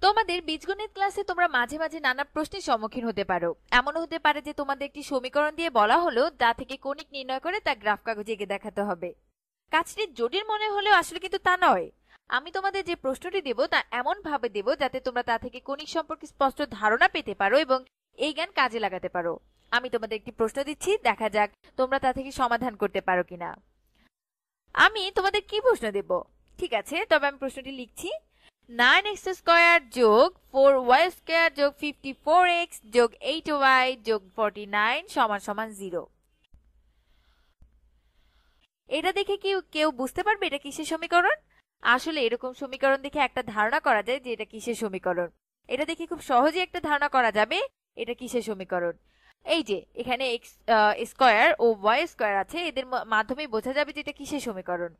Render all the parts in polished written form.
তোমাদের বীজগণিত ক্লাসে তোমরা মাঝে মাঝে নানা প্রশ্নের সম্মুখীন হতে পারো। এমন হতে পারে যে তোমাদের একটি সমীকরণ দিয়ে বলা হলো তা থেকে কৌণিক নির্ণয় করে তা গ্রাফ কাগজে এঁকে দেখাতে হবে। কাজটি জটিল মনে হলেও আসলে কিন্তু তা নয়। আমি তোমাদের যে প্রশ্নটি দেব তা এমন ভাবে দেব যাতে তোমরা তা থেকে কৌণিক সম্পর্কে স্পষ্ট ধারণা পেতে পারো এবং এই জ্ঞান কাজে লাগাতে পারো। আমি তোমাদের একটি প্রশ্ন দিচ্ছি, দেখা যাক তোমরা তা থেকে সমাধান করতে পারো কিনা। আমি তোমাদের কি প্রশ্ন দেব? ঠিক আছে, তবে আমি প্রশ্নটি লিখছি। 9x স্কয়ার যোগ 4y স্কয়ার যোগ 54x যোগ 8y যোগ 49 সমান সমান 0। এটা দেখে কি কেউ বুঝতে পারবে এটা কিসের সমীকরণ? আসলে এরকম সমীকরণ দেখে একটা ধারণা করা যায় যে এটা কিসের সমীকরণ। এটা দেখে খুব সহজে একটা ধারণা করা যাবে এটা কিসের সমীকরণ। এই যে এখানে x স্কয়ার ও y স্কয়ার আছে, এদের মাধ্যমে বোঝা যাবে যে এটা কিসের সমীকরণ।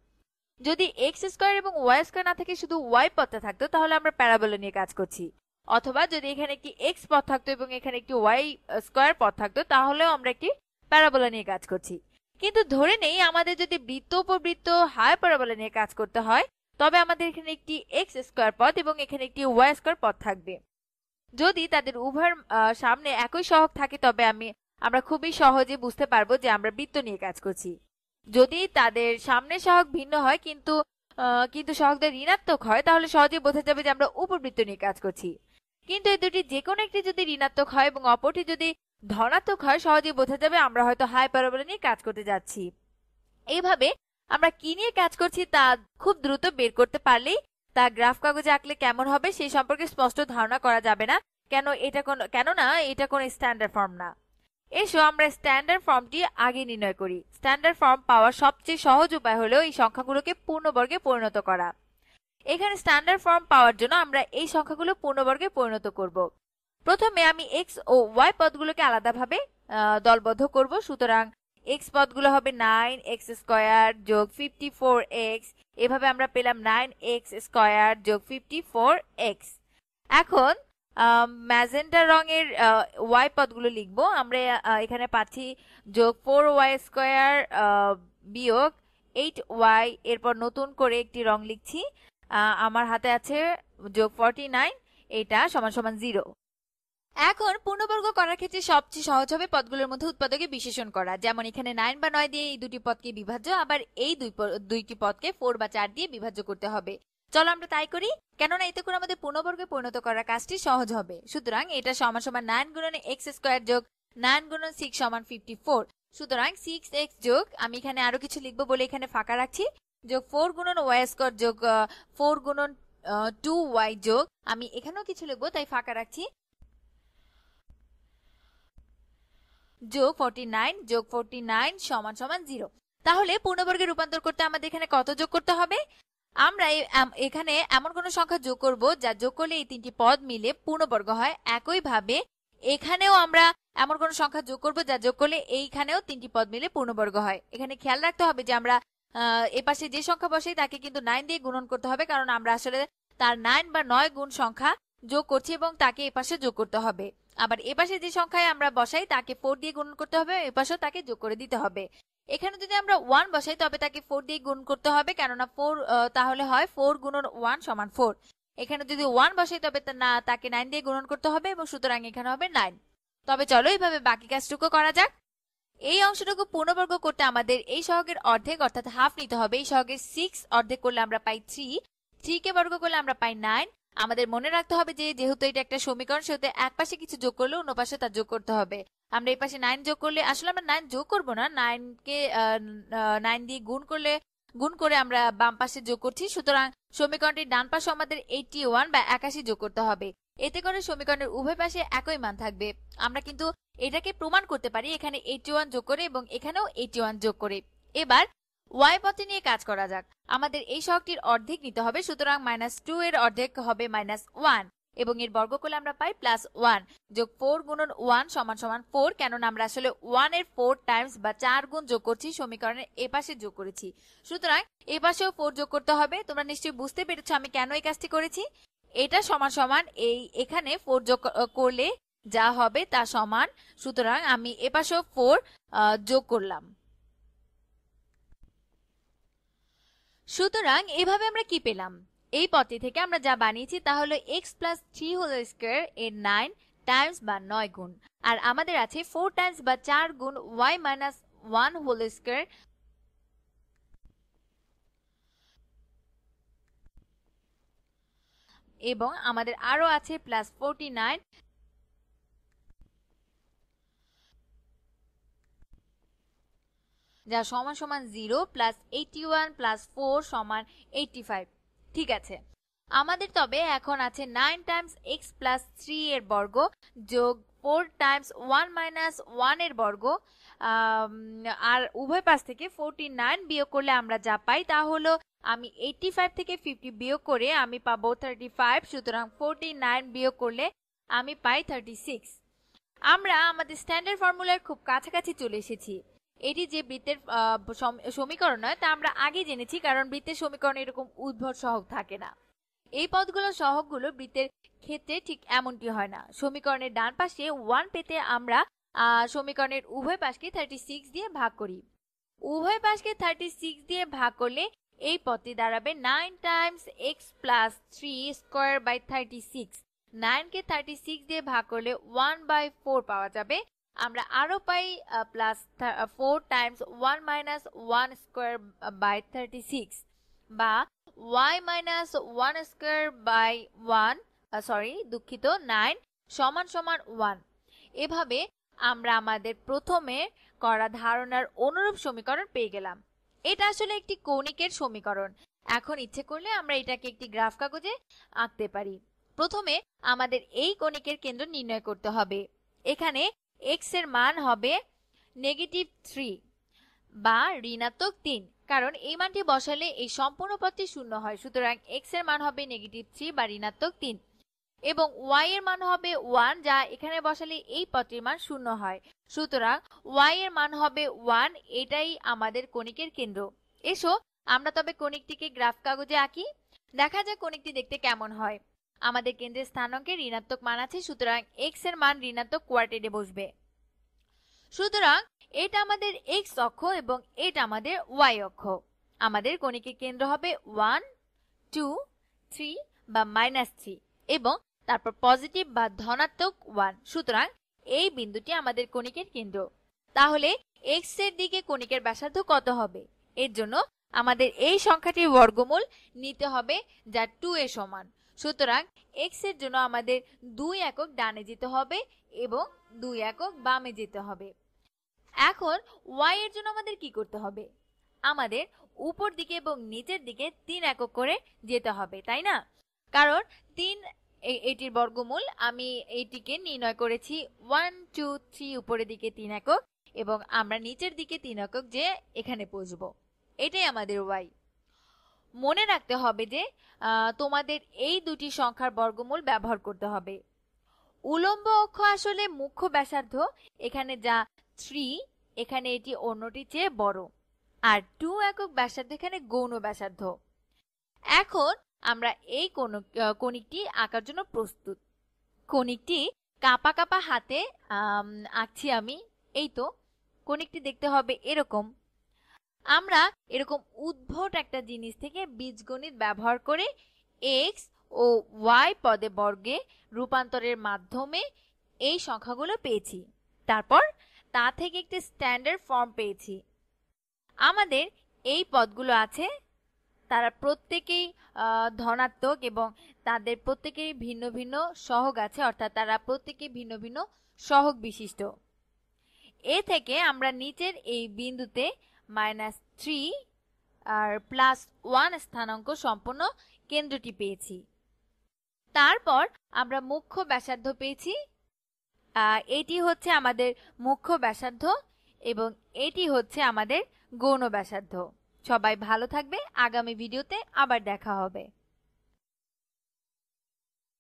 যদি x স্কয়ার এবং y স্কয়ার না থাকে শুধু y পদটা থাকতো তাহলে আমরা প্যারাবোলা নিয়ে কাজ করছি, অথবা যদি এখানে একটি x পদ থাকতো এবং এখানে একটি y স্কয়ার পদ থাকতো তাহলেও আমরা একটি প্যারাবোলা নিয়ে কাজ করছি। কিন্তু ধরে নেই আমাদের যদি বৃত্ত উপবৃত্ত হাইপারবোলা নিয়ে কাজ করতে হয়, তবে আমাদের এখানে একটি x স্কয়ার পদ এবং এখানে একটি y স্কয়ার পদ থাকবে। যদি তাদের উভয়ের সামনে একই সহগ থাকে তবে আমরা খুবই সহজে বুঝতে পারবো যে আমরা বৃত্ত নিয়ে কাজ করছি। যদি তাদের সামনে সহগ ভিন্ন হয় কিন্তু সহগটা ঋণাত্মক হয় তাহলে সহজে বোঝা যাবে যে আমরা উপবৃত্ত নিয়ে কাজ করছি। কিন্তু এই দুটি যে কোনো একটি যদি ঋণাত্মক হয় এবং অপরটি যদি ধনাত্মক হয় সহজে বোঝা যাবে আমরা হয়তো হাইপারবোলা নিয়ে কাজ করতে যাচ্ছি। এইভাবে আমরা কি নিয়ে কাজ করছি তা খুব দ্রুত বের করতে পারলেই তা গ্রাফ কাগজে আঁকলে কেমন হবে সেই সম্পর্কে স্পষ্ট ধারণা করা যাবে না। কেননা এটা কোনো স্ট্যান্ডার্ড ফর্ম না। এসো আমরা স্ট্যান্ডার্ড ফর্মটি আগে নির্ণয় করি। স্ট্যান্ডার্ড ফর্ম পাওয়ার সবচেয়ে সহজ উপায় হলো এই সংখ্যাগুলোকে পূর্ণবর্গে পরিণত করা। এখানে স্ট্যান্ডার্ড ফর্ম পাওয়ার জন্য আমরা এই সংখ্যাগুলো পূর্ণবর্গে পরিণত করব। প্রথমে আমি x ও y পদগুলোকে আলাদাভাবে দলবদ্ধ করব। সুতরাং x পদগুলো হবে 9x স্কয়ার যোগ 54x। এভাবে আমরা পেলাম 9x স্কয়ার যোগ 54x। এখন ম্যাজেন্টা রঙের y পদগুলো লিখব। আমরা এখানে পাচ্ছি যোগ 4y স্কয়ার বিয়োগ 8y। এরপর নতুন করে একটি রং লিখছি, আমার হাতে আছে যোগ 49, এটা সমান সমান 0। এখন পূর্ণবর্গ করার ক্ষেত্রে সবচেয়ে সহজ হবে পদগুলোর মধ্যে উৎপাদকে বিশেষণ করা। যেমন এখানে 9 বা 9 দিয়ে এই দুটি পদকে বিভাজ্য, আবার এই দুইটি পদকে 4 বা 4 দিয়ে বিভাজ্য করতে হবে। চলো আমরা তাই করি, কেননা এতে করে আমাদের পূর্ণবর্গে পরিণত করার কাজটি সহজ হবে। সুতরাং এটা সমান সমান 9 গুণন x স্কয়ার যোগ 9 গুণন 6 সমান 54। সুতরাং 6x যোগ, আমি এখানে আরো কিছু লিখবো বলে এখানে ফাঁকা রাখছি, যোগ 4 গুণন y স্কয়ার যোগ 4 গুণন 2y যোগ, আমি এখানেও কিছু লিখবো তাই ফাঁকা রাখছি, যোগ 49 যোগ 49 সমান সমান 0। তাহলে পূর্ণবর্গে রূপান্তর করতে আমাদের এখানে কত যোগ করতে হবে? আমরা এখানে এমন কোন সংখ্যা যোগ করব যা যোগ করলে এই তিনটি পদ মিলে পূর্ণবর্গ হয়। একইভাবে এখানেও আমরা এমন কোন সংখ্যা যোগ করব যা যোগ করলে এইখানেও তিনটি পদ মিলে পূর্ণবর্গ হয়। এখানে খেয়াল রাখতে হবে যে আমরা এপাশে যে সংখ্যা বসাই তাকে কিন্তু 9 দিয়ে গুণন করতে হবে, কারণ আমরা আসলে তার 9 বা 9 গুণ সংখ্যা যোগ করছি এবং তাকে এপাশে যোগ করতে হবে। আবার এপাশে যে সংখ্যায় আমরা বসাই তাকে 4 দিয়ে গুণন করতে হবে, এপাশেও তাকে যোগ করে দিতে হবে। এখানে যদি আমরা 1 বসাই তবে তাকে 4 দিয়ে গুণ করতে হবে, কেননা 4 তাহলে হয় 4 গুণন 1 সমান 4। এখানে যদি 1 বসাই তবে তাকে 9 দিয়ে গুণন করতে হবে এবং সুতরাং এখানে হবে 9। তবে চলো এইভাবে বাকি কাজটুকু করা যাক। এই অংশটুকু পূর্ণবর্গ করতে আমাদের এই সহগের অর্ধেক অর্থাৎ হাফ নিতে হবে। এই সহগের 6 অর্ধেক করলে আমরা পাই 3, 3 কে বর্গ করলে আমরা পাই 9। আমাদের মনে রাখতে হবে যে যেহেতু এটা একটা সমীকরণ সেহেতু এক পাশে কিছু যোগ করলে অন্য পাশে তা যোগ করতে হবে। আমরা এই পাশে 9 যোগ করলে, আসলে আমরা 9 যোগ করব না, 9 কে 9 দিয়ে গুণ করে আমরা বাম পাশে যোগ করছি। সুতরাং সমীকরণটির ডান পাশে আমাদের 81 বা 81 যোগ করতে হবে। এতে করে সমীকরণের উভয় পাশে একই মান থাকবে। আমরা কিন্তু এটাকে প্রমাণ করতে পারি এখানে 81 যোগ করে এবং এখানেও 81 যোগ করে। এবার y পদটি নিয়ে কাজ করা যাক। আমাদের এই সহগটির অর্ধেক নিতে হবে, সুতরাং -2 এর অর্ধেক হবে -1 এবং এর বর্গ করলে আমরা পাই +1 যোগ 4 গুণন 1 সমান সমান 4, কেননা আমরা আসলে 1 এর 4 টাইমস বা 4 গুণ যোগ করছি, সমীকরণের এপাশে যোগ করেছি। সুতরাং এপাশেও 4 যোগ করতে হবে। তোমরা নিশ্চয়ই বুঝতে পেরেছো আমি কেন এই কাজটি করেছি। এটা সমান সমান এখানে 4 যোগ করলে যা হবে তা সমান, সুতরাং আমি এপাশেও 4 যোগ করলাম। সুতরাং এভাবে আমরা কি পেলাম? এই পদটি থেকে আমরা যা বানিয়েছি তা হলো x প্লাস 3 হোল স্কয়ার এর 9 টাইমস বা 9 গুণ, আর আমাদের আছে 4 টাইমস বা 4 গুণ y মাইনাস 1 হোল স্কয়ার এবং আমাদের আরো আছে প্লাস 49 যা সমান সমান 0 প্লাস 81 প্লাস 4 সমান 85। ঠিক আছে, আমাদের তবে এখন আছে 9 টাইমস x প্লাস 3 এর বর্গ যোগ 4 টাইমস 1 মাইনাস 1 এর বর্গ, আর উভয় পাশ থেকে 49 বিয়োগ করলে আমরা যা পাই তা হলো আমি 85 থেকে 50 বিয়োগ করে আমি পাবো 35, সুতরাং 49 বিয়োগ করলে আমি পাই 36। আমরা আমাদের স্ট্যান্ডার্ড ফর্মুলার খুব কাছাকাছি চলে এসেছি। এটি যে বৃত্তের সমীকরণ নয় তা আমরা আগে জেনেছি, কারণ বৃত্তের সমীকরণে এরকম উদ্ভট সহগ থাকে না। এই পদগুলোর সহগগুলো বৃত্তের ক্ষেত্রে ঠিক এমনটি হয় না। সমীকরণের ডান পাশে 1 পেতে আমরা সমীকরণের উভয় পাশকে 36 দিয়ে ভাগ করি। উভয় পাশকে 36 দিয়ে ভাগ করলে এই পদটি দাঁড়াবে 9 times x plus 3 square by 36। 9 কে 36 দিয়ে ভাগ করলে 1/4 পাওয়া যাবে। আমরা আরো পাই plus 4 times 1 minus 1 square by 36 বা y মাইনাস 1 স্কয়ার বাই 1 দুঃখিত 9 সমান সমান 1। এভাবে আমরা আমাদের প্রথমে করা ধারণার অনুরূপ সমীকরণ পেয়ে গেলাম। এটা আসলে একটি কৌণিকের সমীকরণ। এখন ইচ্ছে করলে আমরা এটাকে একটি গ্রাফ কাগজে আঁকতে পারি। প্রথমে আমাদের এই কৌণিকের কেন্দ্র নির্ণয় করতে হবে। এখানে x এর মান হবে -3 বা ঋণাত্মক 3, কারণ এই মানটি বসালে এই সম্পূর্ণ পদটি শূন্য হয়, সুতরাং x এর মান হবে -3 বা ঋণাত্মক 3 এবং y এর মান হবে 1, যা এখানে বসালে এই পদটির মান শূন্য হয়, সুতরাং y এর মান হবে 1। এটাই আমাদের কৌণিকের কেন্দ্র। এসো আমরা তবে কৌণিকটিকে গ্রাফ কাগজে আঁকি, দেখা যাক কৌণিকটি দেখতে কেমন হয়। আমাদের কেন্দ্রের স্থানাঙ্কে ঋণাত্মক মান আছে, সুতরাং x এর মান ঋণাত্মক কোয়ার্টেটে বসবে। সুতরাং এটা আমাদের x অক্ষ এবং এটা আমাদের y অক্ষ। আমাদের কৌণিকের কেন্দ্র হবে 1 2 3 বা -3 এবং তারপর পজিটিভ বা ধনাত্মক 1, সুতরাং এই বিন্দুটি আমাদের কৌণিকের কেন্দ্র। তাহলে x এর দিকে কৌণিকের ব্যাসার্ধ কত হবে? এর জন্য আমাদের এই সংখ্যাটির বর্গমূল নিতে হবে যা 2 এর সমান। সুতরাং x এর জন্য আমাদের 2 একক ডানে যেতে হবে এবং 2 একক বামে যেতে হবে। এখন y এর জন্য আমাদের কি করতে হবে? আমাদের উপর দিকে এবং নিচের দিকে 3 একক করে যেতে হবে, তাই না? কারণ 3 এটির বর্গমূল আমি এইটিকে নির্ণয় করেছি 1 2 3 উপরের দিকে 3 একক এবং আমরা নিচের দিকে 3 একক যে এখানে পৌঁছবো। এটাই আমাদের y। মনে রাখতে হবে যে তোমাদের এই দুটি সংখ্যার বর্গমূল ব্যবহার করতে হবে। উলম্ব অক্ষ আসলে মুখ্য ব্যাসার্ধ, এখানে যা 3 এখানে এটি অন্যটির চেয়ে বড়, আর 2 একক ব্যাসার্ধ এখানে গৌণ ব্যাসার্ধ। এখন আমরা এই কৌণিকটি আঁকার জন্য প্রস্তুত। কৌণিকটি কাপা কাপা হাতে আঁকছি আমি। এই তো কৌণিকটি দেখতে হবে এরকম। আমরা এরকম উদ্ভট একটা জিনিস থেকে বীজগণিত ব্যবহার করে x ও y পদে বর্গে রূপান্তরের মাধ্যমে এই সংখ্যাগুলো পেয়েছি। তারপর তা থেকে একটি স্ট্যান্ডার্ড ফর্ম পেয়েছি। আমাদের এই পদগুলো আছে, তারা প্রত্যেকেই ধনাত্মক এবং তাদের প্রত্যেকেই ভিন্ন ভিন্ন সহগ আছে, অর্থাৎ তারা প্রত্যেকেই ভিন্ন ভিন্ন সহগ বিশিষ্ট। এ থেকে আমরা নিচের এই বিন্দুতে -3 আর +1 স্থানাঙ্ক সম্পন্ন কেন্দ্রটি পেয়েছি। তারপর আমরা মুখ্য ব্যাসার্ধ পেয়েছি। এটি হচ্ছে আমাদের মুখ্য ব্যাসার্ধ এবং এটি হচ্ছে আমাদের গৌণ ব্যাসার্ধ। সবাই ভালো থাকবে। আগামী ভিডিওতে আবার দেখা হবে।